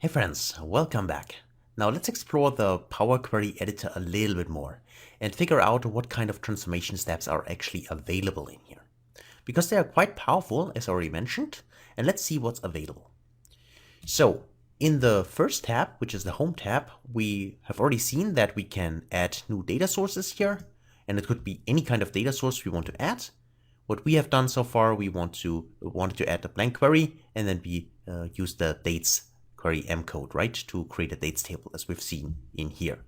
Hey friends, welcome back. Now let's explore the Power Query editor a little bit more and figure out what kind of transformation steps are actually available in here. Because they are quite powerful, as already mentioned, and let's see what's available. So in the first tab, which is the Home tab, we have already seen that we can add new data sources here, and it could be any kind of data source we want to add. What we have done so far, we wanted to add a blank query, and then we use the dates query M code, right, to create a dates table as we've seen in here.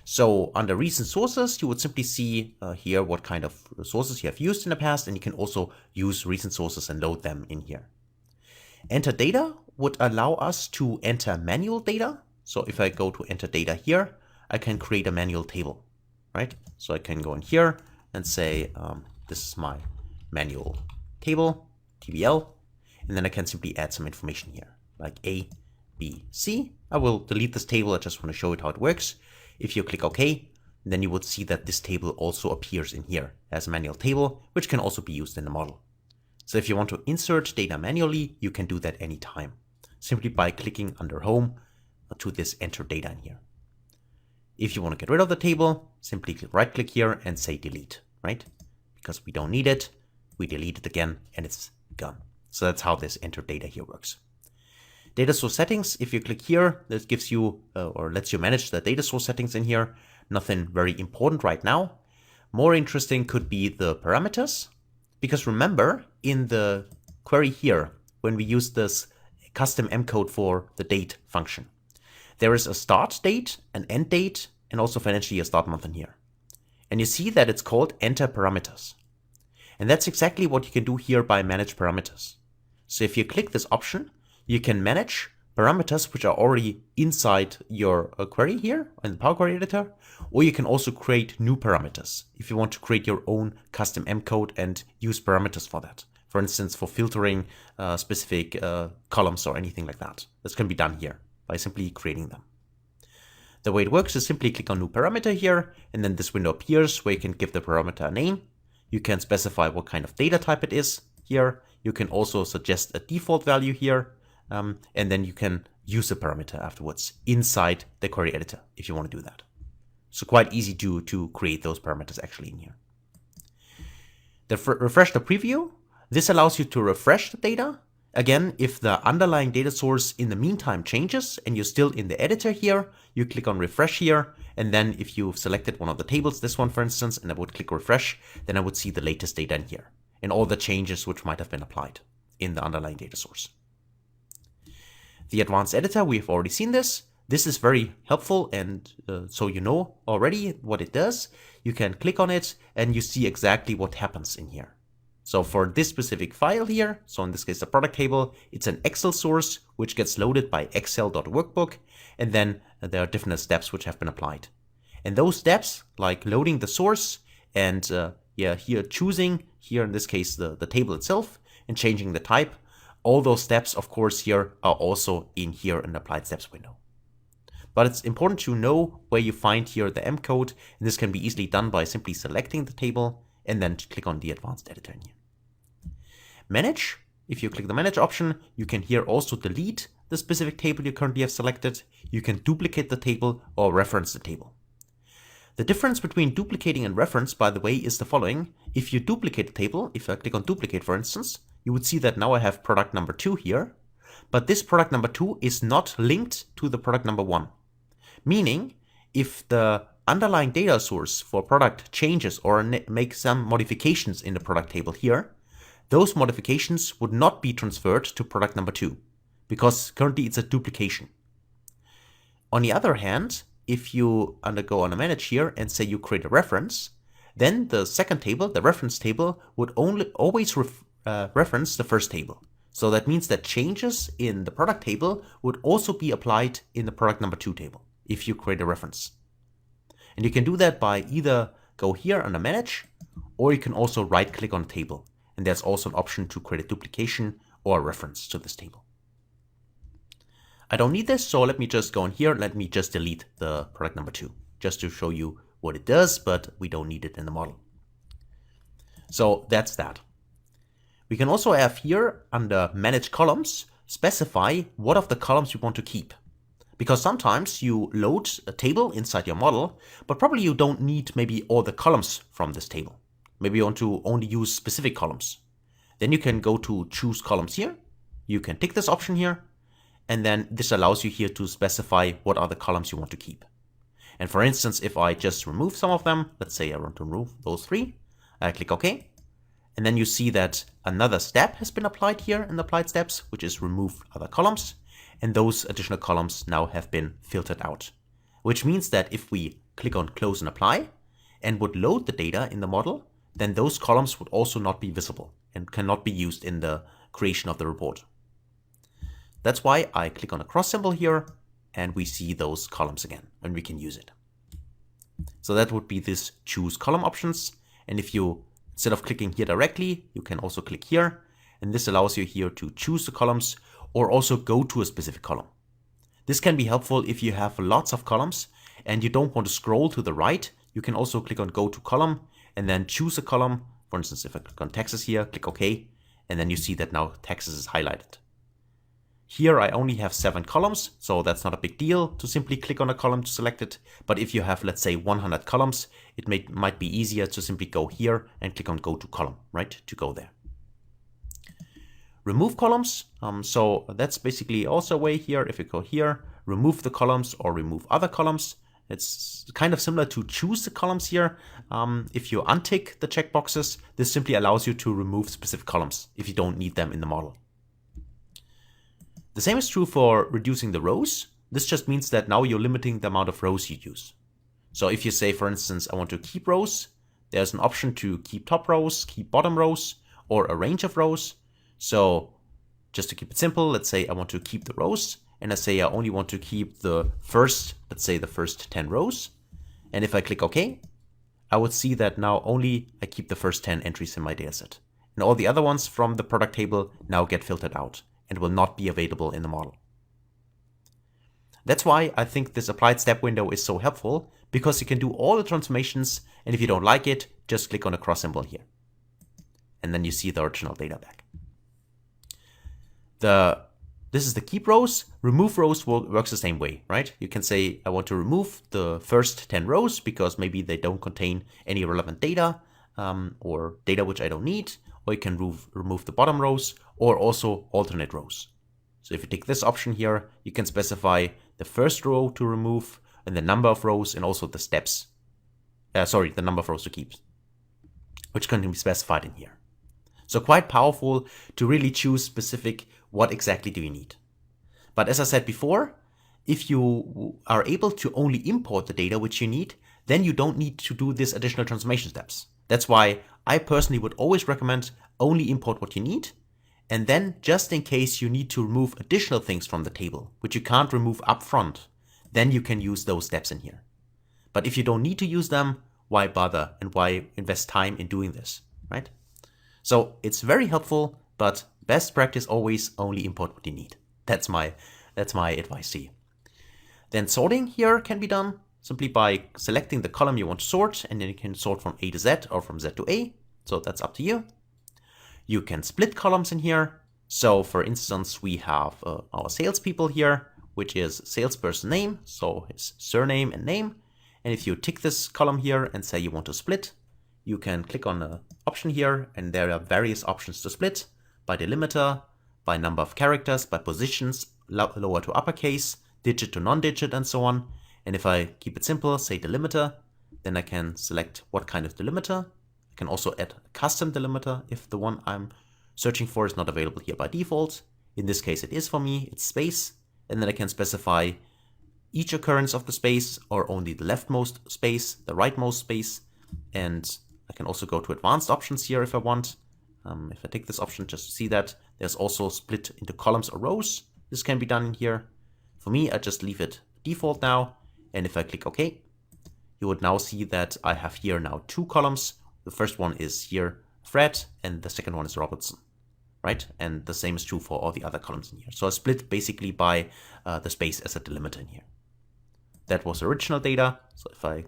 So under recent sources, you would simply see here what kind of sources you have used in the past, and you can also use recent sources and load them in here. Enter data would allow us to enter manual data. So if I go to enter data here, I can create a manual table, right? So I can go in here and say, this is my manual table, TBL, and then I can simply add some information here, like A, B, C. I will delete this table. I just want to show it how it works. If you click OK, then you would see that this table also appears in here as a manual table, which can also be used in the model. So if you want to insert data manually, you can do that anytime, simply by clicking under Home to this Enter Data in here. If you want to get rid of the table, simply right-click here and say Delete, right? Because we don't need it, we delete it again, and it's gone. So that's how this Enter Data here works. Data source settings, if you click here, this gives you or lets you manage the data source settings in here. Nothing very important right now. More interesting could be the parameters, because remember in the query here, when we use this custom M code for the date function, there is a start date, an end date, and also financial year start month in here. And you see that it's called enter parameters. And that's exactly what you can do here by manage parameters. So if you click this option, you can manage parameters which are already inside your query here in the Power Query editor, or you can also create new parameters if you want to create your own custom M code and use parameters for that. For instance, for filtering specific columns or anything like that. This can be done here by simply creating them. The way it works is simply click on new parameter here, and then this window appears where you can give the parameter a name. You can specify what kind of data type it is here. You can also suggest a default value here. And then you can use a parameter afterwards inside the query editor if you want to do that. So quite easy to create those parameters actually in here. Refresh the preview. This allows you to refresh the data. Again, if the underlying data source in the meantime changes and you're still in the editor here, you click on refresh here. And then if you've selected one of the tables, this one for instance, and I would click refresh, then I would see the latest data in here and all the changes which might have been applied in the underlying data source. The advanced editor, we've already seen this. This is very helpful, and so you know already what it does. You can click on it and you see exactly what happens in here. So for this specific file here, so in this case the product table, it's an Excel source which gets loaded by excel.workbook, and then there are different steps which have been applied. And those steps, like loading the source and here choosing, here in this case the table itself, and changing the type, all those steps, of course, here are also in here in the applied steps window. But it's important to know where you find here the M code, and this can be easily done by simply selecting the table and then click on the advanced editor in here. Manage, if you click the manage option, you can here also delete the specific table you currently have selected. You can duplicate the table or reference the table. The difference between duplicating and reference, by the way, is the following. If you duplicate the table, if I click on duplicate, for instance, you would see that now I have product number 2 here, but this product number 2 is not linked to the product number 1. Meaning, if the underlying data source for product changes or make some modifications in the product table here, those modifications would not be transferred to product number 2, because currently it's a duplication. On the other hand, if you go on a manage here and say you create a reference, then the second table, the reference table, would always reference the first table. So that means that changes in the product table would also be applied in the product number 2 table if you create a reference. And you can do that by either go here under manage, or you can also right click on the table. And there's also an option to create a duplication or a reference to this table. I don't need this, so let me just go in here. Let me just delete the product number 2 just to show you what it does, but we don't need it in the model. So that's that. We can also have here under manage columns specify what of the columns you want to keep. Because sometimes you load a table inside your model, but probably you don't need maybe all the columns from this table. Maybe you want to only use specific columns. Then you can go to choose columns here. You can tick this option here. And then this allows you here to specify what are the columns you want to keep. And for instance, if I just remove some of them, let's say I want to remove those 3, I click OK. And then you see that another step has been applied here in the applied steps, which is remove other columns. And those additional columns now have been filtered out, which means that if we click on close and apply and would load the data in the model, then those columns would also not be visible and cannot be used in the creation of the report. That's why I click on a cross symbol here and we see those columns again and we can use it. So that would be this choose column options. And if you, instead of clicking here directly, you can also click here. And this allows you here to choose the columns or also go to a specific column. This can be helpful if you have lots of columns and you don't want to scroll to the right. You can also click on go to column and then choose a column. For instance, if I click on taxes here, click OK, and then you see that now taxes is highlighted. Here I only have 7 columns, so that's not a big deal to simply click on a column to select it. But if you have, let's say, 100 columns, it might be easier to simply go here and click on go to column, right, to go there. Remove columns, so that's basically also a way here. If you go here, remove the columns or remove other columns. It's kind of similar to choose the columns here. If you untick the checkboxes, this simply allows you to remove specific columns if you don't need them in the model. The same is true for reducing the rows. This just means that now you're limiting the amount of rows you use. So if you say, for instance, I want to keep rows, there's an option to keep top rows, keep bottom rows, or a range of rows. So just to keep it simple, let's say I want to keep the rows, and I say I only want to keep the first, let's say the first 10 rows. And if I click OK, I would see that now only I keep the first 10 entries in my dataset. And all the other ones from the product table now get filtered out and will not be available in the model. That's why I think this applied step window is so helpful, because you can do all the transformations, and if you don't like it, just click on a cross symbol here. And then you see the original data back. This is the keep rows. Remove rows works the same way, right? You can say I want to remove the first 10 rows because maybe they don't contain any relevant data or data which I don't need, or you can remove the bottom rows or also alternate rows. So if you take this option here, you can specify the first row to remove and the number of rows and also the steps. The number of rows to keep, which can be specified in here. So quite powerful to really choose specific what exactly do you need. But as I said before, if you are able to only import the data which you need, then you don't need to do these additional transformation steps. That's why I personally would always recommend only import what you need. And then just in case you need to remove additional things from the table, which you can't remove upfront, then you can use those steps in here. But if you don't need to use them, why bother and why invest time in doing this, right? So it's very helpful, but best practice always only import what you need. That's my advice to you. Then sorting here can be done simply by selecting the column you want to sort, and then you can sort from A to Z or from Z to A. So that's up to you. You can split columns in here. So for instance, we have our salespeople here, which is salesperson name, so his surname and name. And if you tick this column here and say you want to split, you can click on the option here, and there are various options to split by delimiter, by number of characters, by positions, lower to uppercase, digit to non-digit, and so on. And if I keep it simple, say delimiter, then I can select what kind of delimiter. I can also add a custom delimiter if the one I'm searching for is not available here by default. In this case, it is for me, it's space. And then I can specify each occurrence of the space or only the leftmost space, the rightmost space. And I can also go to advanced options here if I want. If I take this option, just to see that there's also split into columns or rows. This can be done in here. For me, I just leave it default now. And if I click OK, you would now see that I have here now 2 columns. The first one is here Fred, and the second one is Robertson, right? And the same is true for all the other columns in here. So I split basically by the space as a delimiter in here. That was original data. So if I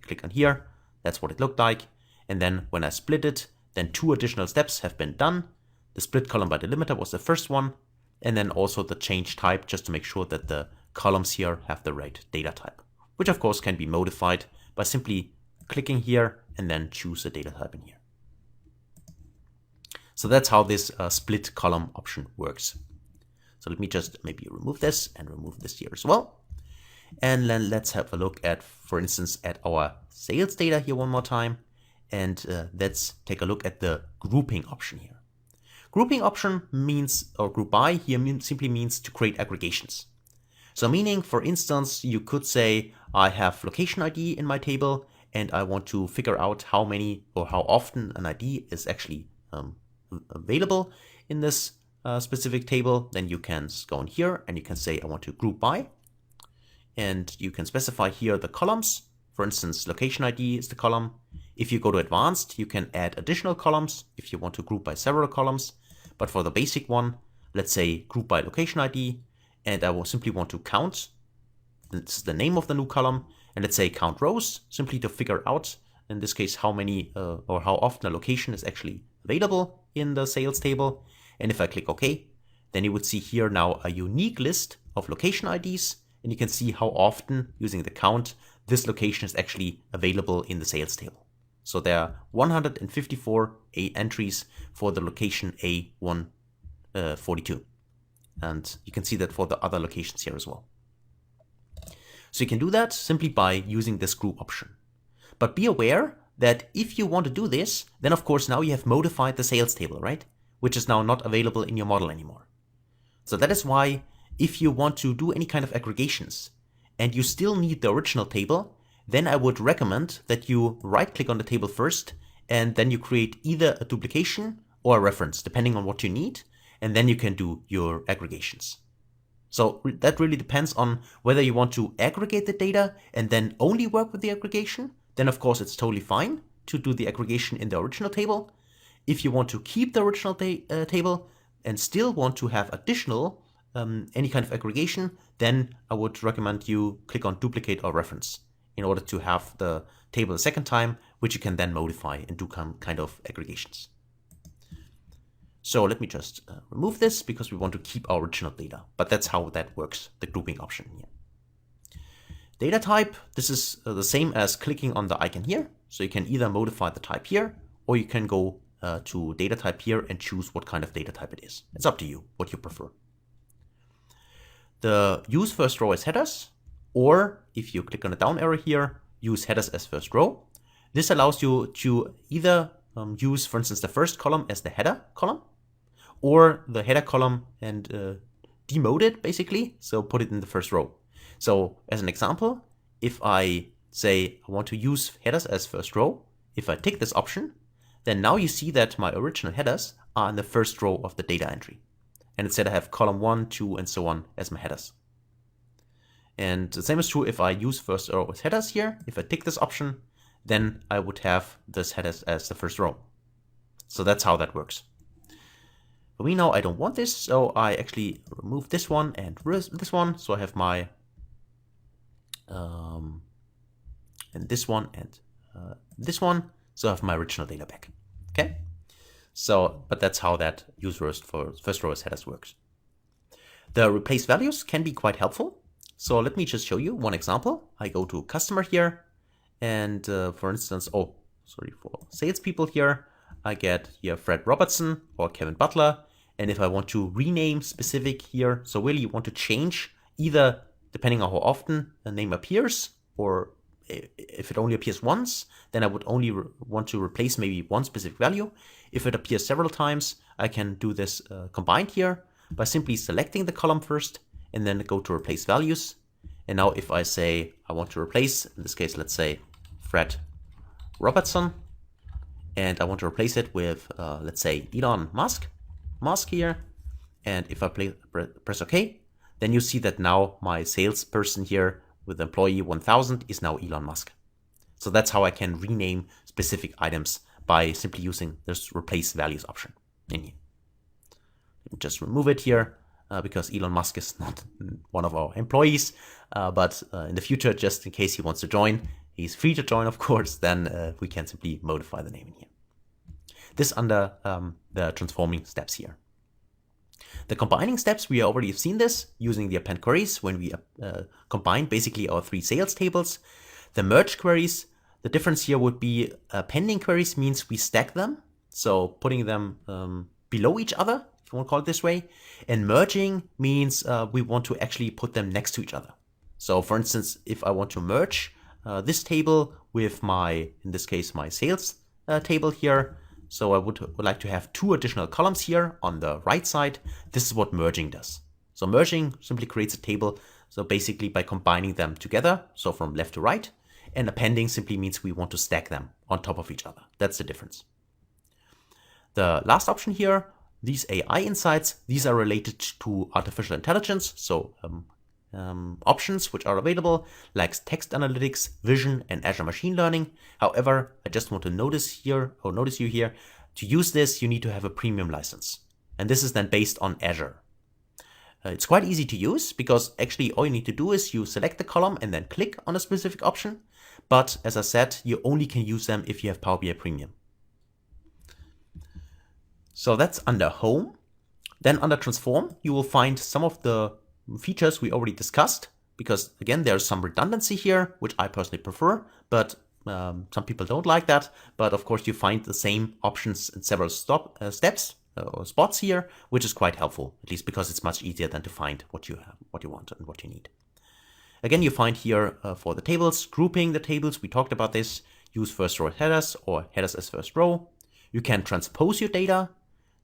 click on here, that's what it looked like. And then when I split it, then 2 additional steps have been done. The split column by delimiter was the first one. and then also the change type, just to make sure that the columns here have the right data type, which of course can be modified by simply clicking here and then choose a data type in here. So that's how this split column option works. So let me just maybe remove this and remove this here as well. And then let's have a look at, for instance, at our sales data here one more time. And let's take a look at the grouping option here. Grouping option means, or group by here simply means to create aggregations. So meaning, for instance, you could say, I have location ID in my table and I want to figure out how many or how often an ID is actually available in this specific table. Then you can go in here and you can say, I want to group by. And you can specify here the columns. For instance, location ID is the column. If you go to advanced, you can add additional columns if you want to group by several columns. But for the basic one, let's say group by location ID, and I will simply want to count. This is the name of the new column. And let's say count rows, simply to figure out, in this case, how many or how often a location is actually available in the sales table. And if I click OK, then you would see here now a unique list of location IDs. And you can see how often, using the count, this location is actually available in the sales table. So there are 154 entries for the location A142. And you can see that for the other locations here as well. So you can do that simply by using this group option. But be aware that if you want to do this, then of course now you have modified the sales table, right? Which is now not available in your model anymore. So that is why if you want to do any kind of aggregations and you still need the original table, then I would recommend that you right click on the table first and then you create either a duplication or a reference, depending on what you need, and then you can do your aggregations. So that really depends on whether you want to aggregate the data and then only work with the aggregation. Then of course it's totally fine to do the aggregation in the original table. If you want to keep the original table and still want to have additional any kind of aggregation, then I would recommend you click on duplicate or reference in order to have the table a second time, which you can then modify and do kind of aggregations. So let me just remove this because we want to keep our original data, but that's how that works, the grouping option here. Data type, this is the same as clicking on the icon here. So you can either modify the type here, or you can go to data type here and choose what kind of data type it is. It's up to you, what you prefer. The use first row as headers, or if you click on the down arrow here, use headers as first row. This allows you to either use, for instance, the first column as the header column, or the header column and demote it basically, so put it in the first row. So as an example, if I say I want to use headers as first row, if I tick this option, then now you see that my original headers are in the first row of the data entry. And instead I have column 1, 2, and so on as my headers. And the same is true if I use first row as headers here. If I tick this option, then I would have this headers as the first row. So that's how that works. For me now, I don't want this, so I actually remove this one and this one. So I have my and this one and this one. So I have my original data back. Okay. So, but that's how that use first row as headers works. The replace values can be quite helpful. So let me just show you one example. I go to customer here, and for instance, for salespeople here, I get here Fred Robertson or Kevin Butler. And if I want to rename specific here, so really you want to change either depending on how often a name appears, or if it only appears once, then I would only want to replace maybe one specific value. If it appears several times, I can do this combined here by simply selecting the column first and then go to replace values. And now if I say I want to replace, in this case, let's say Fred Robertson, and I want to replace it with, let's say, Elon Musk here. And if I press OK, then you see that now my salesperson here with employee 1000 is now Elon Musk. So that's how I can rename specific items by simply using this replace values option in here. Just remove it here because Elon Musk is not one of our employees, but in the future, just in case he wants to join, he's free to join, of course, then we can simply modify the name in here. This under the transforming steps here. The combining steps, we already have seen this using the append queries when we combine basically our three sales tables. The merge queries, the difference here would be appending queries means we stack them, so putting them below each other, if you want to call it this way. And merging means we want to actually put them next to each other. So for instance, if I want to merge this table with my, in this case, my sales table here, so I would like to have two additional columns here on the right side. This is what merging does. So merging simply creates a table, so basically by combining them together, so from left to right, and appending simply means we want to stack them on top of each other. That's the difference. The last option here, these AI insights, these are related to artificial intelligence, so options which are available like text analytics, vision, and Azure machine learning. However, I just want to notice you here, to use this, you need to have a premium license. And this is then based on Azure. It's quite easy to use because actually all you need to do is you select the column and then click on a specific option. But as I said, you only can use them if you have Power BI Premium. So that's under Home. Then under Transform, you will find some of the features we already discussed, because again, there's some redundancy here, which I personally prefer, but some people don't like that. But of course, you find the same options in several steps or spots here, which is quite helpful, at least because it's much easier than to find what you want and what you need. Again, you find here for the tables, grouping the tables. We talked about this. Use first row headers or headers as first row. You can transpose your data.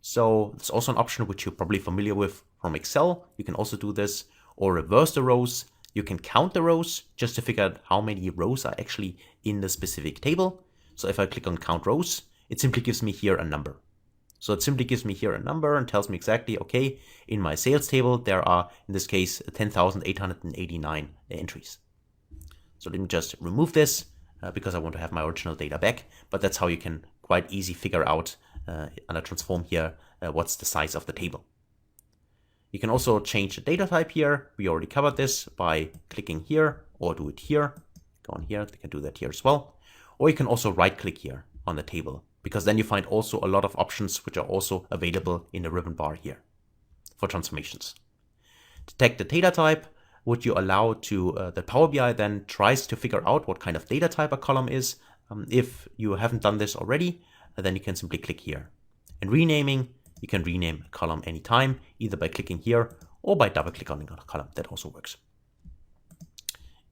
So it's also an option which you're probably familiar with from Excel. You can also do this, or reverse the rows. You can count the rows just to figure out how many rows are actually in the specific table. So if I click on count rows, it simply gives me here a number. So it simply gives me here a number and tells me exactly, okay, in my sales table, there are, in this case, 10,889 entries. So let me just remove this because I want to have my original data back. But that's how you can quite easy figure out under transform here, what's the size of the table. You can also change the data type here. We already covered this by clicking here or do it here. Go on here, you can do that here as well. Or you can also right click here on the table, because then you find also a lot of options which are also available in the ribbon bar here for transformations. Detect the data type, would you allow to the Power BI then tries to figure out what kind of data type a column is. If you haven't done this already, then you can simply click here. And renaming, you can rename a column anytime, either by clicking here or by double clicking on a column. That also works.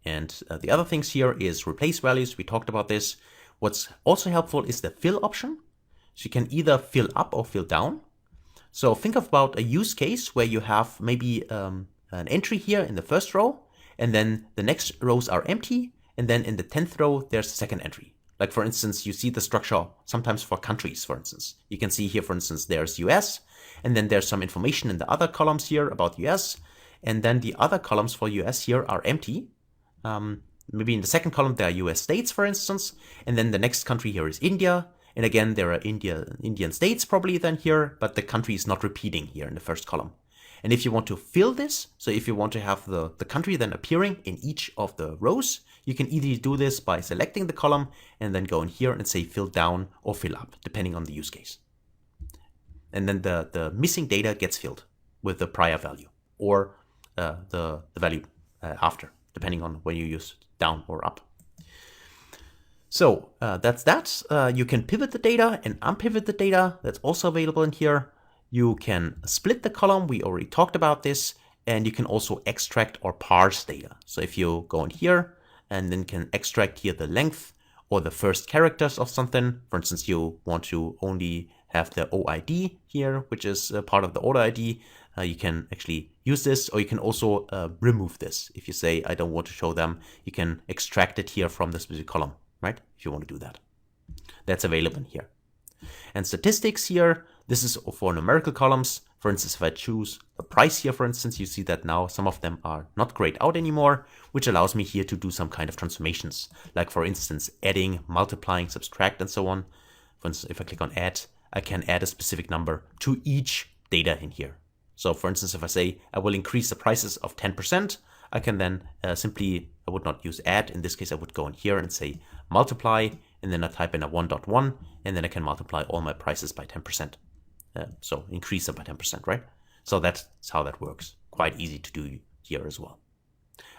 And the other things here is replace values. We talked about this. What's also helpful is the fill option. So you can either fill up or fill down. So think about a use case where you have maybe an entry here in the first row, and then the next rows are empty. And then in the 10th row, there's the second entry. Like for instance, you see the structure sometimes for countries, for instance. You can see here, for instance, there's US, and then there's some information in the other columns here about US. And then the other columns for US here are empty. Maybe in the second column, there are US states, for instance. And then the next country here is India. And again, there are Indian states probably then here, but the country is not repeating here in the first column. And if you want to fill this, so if you want to have the country then appearing in each of the rows, you can either do this by selecting the column and then go in here and say fill down or fill up, depending on the use case. And then the missing data gets filled with the prior value or the value after, depending on when you use down or up. So that's that. You can pivot the data and unpivot the data. That's also available in here. You can split the column. We already talked about this. And you can also extract or parse data. So if you go in here and then can extract here the length or the first characters of something. For instance, you want to only have the OID here, which is part of the order ID. You can actually use this, or you can also remove this. If you say, I don't want to show them, you can extract it here from the specific column, right? If you want to do that. That's available in here. And statistics here, this is for numerical columns. For instance, if I choose the price here, for instance, you see that now some of them are not grayed out anymore, which allows me here to do some kind of transformations. Like for instance, adding, multiplying, subtract, and so on. For instance, if I click on add, I can add a specific number to each data in here. So for instance, if I say I will increase the prices of 10%, I can then simply, I would not use add. In this case, I would go in here and say multiply, and then I type in a 1.1, and then I can multiply all my prices by 10%. So increase them by 10%, right? So that's how that works. Quite easy to do here as well.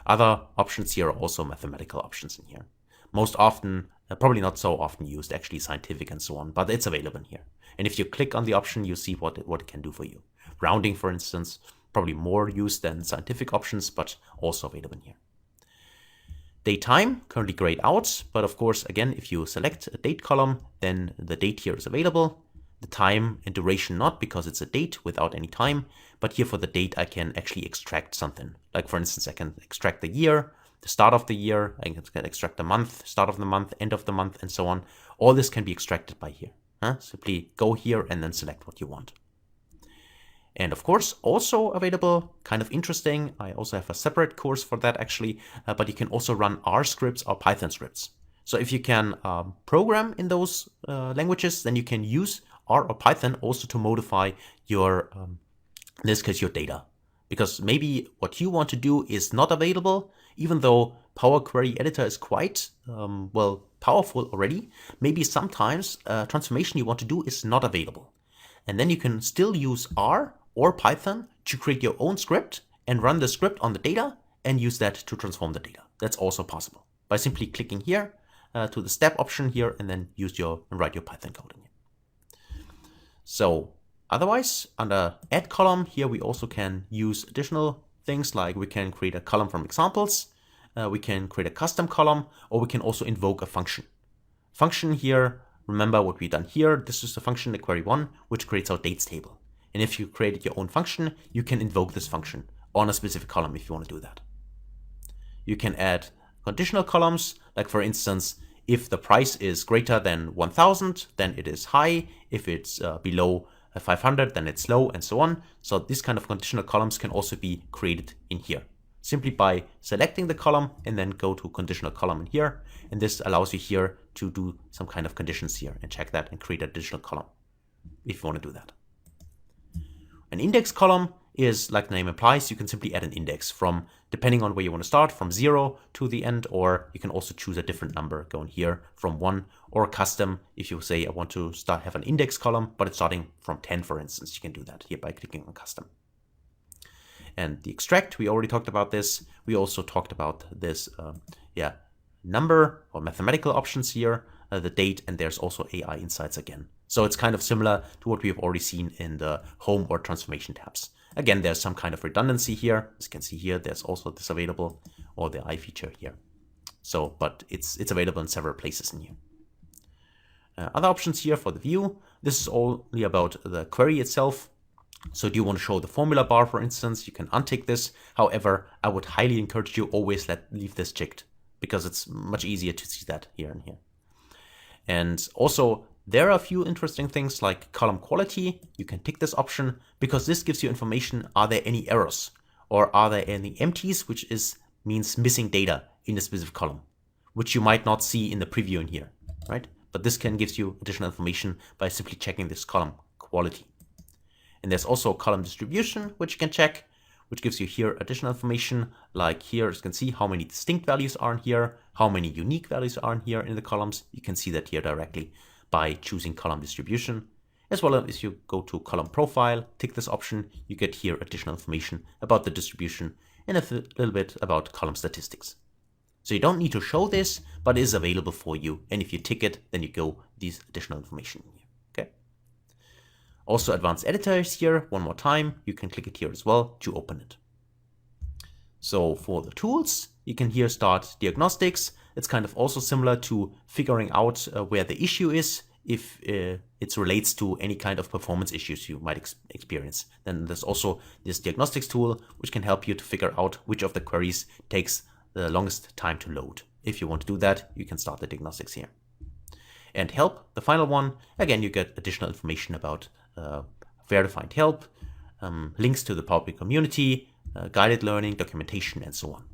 Other options here are also mathematical options in here. Most often, probably not so often used, actually scientific and so on, but it's available in here. And if you click on the option, you see what it can do for you. Rounding, for instance, probably more used than scientific options, but also available in here. Date time, currently grayed out, but of course, again, if you select a date column, then the date here is available. The time and duration not, because it's a date without any time, but here for the date I can actually extract something. Like for instance, I can extract the year, the start of the year, I can extract the month, start of the month, end of the month, and so on. All this can be extracted by here. Simply go here and then select what you want. And of course, also available, kind of interesting, I also have a separate course for that actually, but you can also run R scripts or Python scripts. So if you can program in those languages, then you can use R or Python also to modify your, in this case, your data. Because maybe what you want to do is not available, even though Power Query Editor is quite, well, powerful already. Maybe sometimes a transformation you want to do is not available. And then you can still use R or Python to create your own script and run the script on the data and use that to transform the data. That's also possible by simply clicking here to the step option here and then write your Python code in here. So otherwise, under add column here, we also can use additional things like we can create a column from examples, we can create a custom column, or we can also invoke a function. Function here, remember what we've done here. This is the function, the query one, which creates our dates table. And if you created your own function, you can invoke this function on a specific column if you want to do that. You can add conditional columns, like for instance, if the price is greater than 1000, then it is high. If it's below 500, then it's low, and so on. So this kind of conditional columns can also be created in here, simply by selecting the column and then go to conditional column in here. And this allows you here to do some kind of conditions here and check that and create an additional column if you want to do that. An index column is, like the name implies, you can simply add an index from, depending on where you want to start, from 0 to the end, or you can also choose a different number going here from 1, or custom. If you say I want to have an index column, but it's starting from 10, for instance, you can do that here by clicking on custom. And the extract, we already talked about this. We also talked about this, number or mathematical options here, the date, and there's also AI insights again. So it's kind of similar to what we have already seen in the home or transformation tabs. Again, there's some kind of redundancy here. As you can see here, there's also this available, or the I feature here. So, but it's available in several places in here. Other options here for the view. This is only about the query itself. So do you want to show the formula bar, for instance? You can untick this. However, I would highly encourage you always leave this checked, because it's much easier to see that here and here. And also, there are a few interesting things like column quality. You can tick this option because this gives you information. Are there any errors or are there any empties, which means missing data in a specific column, which you might not see in the preview in here, right? But this gives you additional information by simply checking this column quality. And there's also column distribution, which you can check, which gives you here additional information. Like here, you can see how many distinct values are in here, how many unique values are in here in the columns. You can see that here directly by choosing column distribution. As well as you go to column profile, tick this option, you get here additional information about the distribution and a little bit about column statistics. So you don't need to show this, but it is available for you. And if you tick it, then you go these additional information here. Okay. Also, advanced editor is here. One more time, you can click it here as well to open it. So for the tools, you can here start diagnostics. It's kind of also similar to figuring out where the issue is, if it relates to any kind of performance issues you might experience. Then there's also this diagnostics tool, which can help you to figure out which of the queries takes the longest time to load. If you want to do that, you can start the diagnostics here. And help, the final one, again, you get additional information about where to find help, links to the Power BI community, guided learning, documentation, and so on.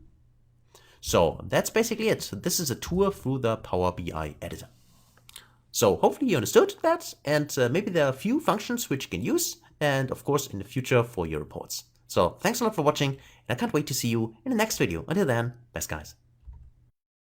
So that's basically it. This is a tour through the Power BI editor. So hopefully you understood that, and maybe there are a few functions which you can use, and of course in the future for your reports. So thanks a lot for watching, and I can't wait to see you in the next video. Until then, best guys.